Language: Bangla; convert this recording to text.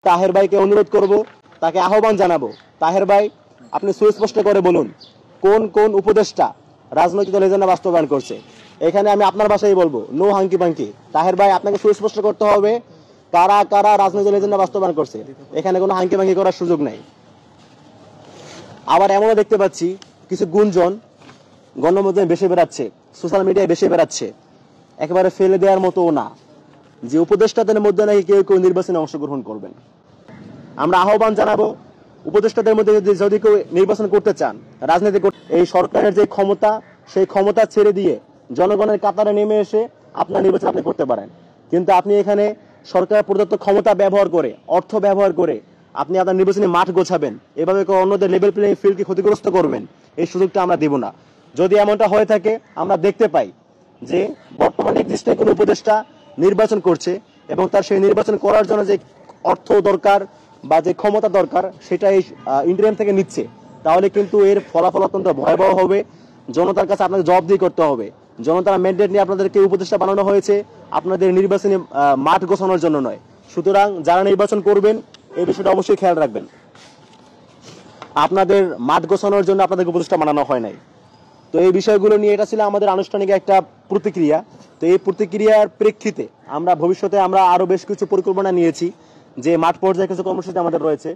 তাহের ভাইকে অনুরোধ করব, তাকে আহ্বান জানাবো, তাহের ভাই আপনি সুস্পষ্ট করে বলুন কোন কোন উপদেষ্টা রাজনৈতিক দল এজেন্ডা বাস্তবায়ন করছে। এখানে আমি আপনার ভাষায় বলবো, নো হাঙ্কি পাঙ্কি। তাহের ভাই আপনাকে সুস্পষ্ট করতে হবে কারা কারা রাজনৈতিক দল এজেন্ডা বাস্তবায়ন করছে। এখানে কোনো হাঙ্কি পাঙ্কি করার সুযোগ নাই। আবার এমনও দেখতে পাচ্ছি কিছু গুঞ্জন গণমাধ্যমে বেশি বেড়াচ্ছে, সোশ্যাল মিডিয়ায় বেশি বেড়াচ্ছে, একেবারে ফেলে দেওয়ার মতোও না, যে উপদেষ্টাদের মধ্যে নাকি কেউ কেউ নির্বাচনে অংশগ্রহণ করবেন। আমরা আহ্বান জানাবো উপদেষ্টাদের মধ্যে যদি কেউ নির্বাচন করতে চান, রাজনীতি এই সরকারের যে ক্ষমতা, সেই ক্ষমতা ছেড়ে দিয়ে জনগণের কাতারে নেমে এসে আপনার নির্বাচন আপনি করতে পারেন। কিন্তু আপনি এখানে সরকার প্রদত্ত ক্ষমতা ব্যবহার করে, অর্থ ব্যবহার করে আপনি আপনার নির্বাচনী মাঠ গোছাবেন, এভাবে অন্যদের লেভেল প্লেইং ফিল্ডকে ক্ষতিগ্রস্ত করবেন, এই সুযোগটা আমরা দেব না। যদি এমনটা হয়ে থাকে, আমরা দেখতে পাই যে বর্তমানে এক্সিস্টিং কোনো উপদেষ্টা নির্বাচন করছে এবং তার সেই নির্বাচন করার জন্য যে অর্থ দরকার বা যে ক্ষমতা দরকার সেটা এই ইন্টারিয়াম থেকে নিচ্ছে, তাহলে কিন্তু এর ফলাফল অত্যন্ত ভয়াবহ হবে। জনতার কাছে আপনাকে জবাবদিহি করতে হবে। জনতার ম্যান্ডেট নিয়ে আপনাদেরকে উপদেষ্টা বানানো হয়েছে আপনাদের নির্বাচনী মাঠ গোছানোর জন্য নয়। সুতরাং যারা নির্বাচন করবেন এই বিষয়টা অবশ্যই খেয়াল রাখবেন, আপনাদের মাঠ গোছানোর জন্য আপনাদের উপদেষ্টা বানানো হয় নাই। তো এই বিষয়গুলো নিয়ে এটা ছিল আমাদের আনুষ্ঠানিক একটা প্রতিক্রিয়া। তো এই প্রতিক্রিয়ার প্রেক্ষিতে আমরা ভবিষ্যতে আরো বেশ কিছু পরিকল্পনা নিয়েছি, যে মাঠ পর্যায়ে কিছু কর্মসূচি আমাদের রয়েছে।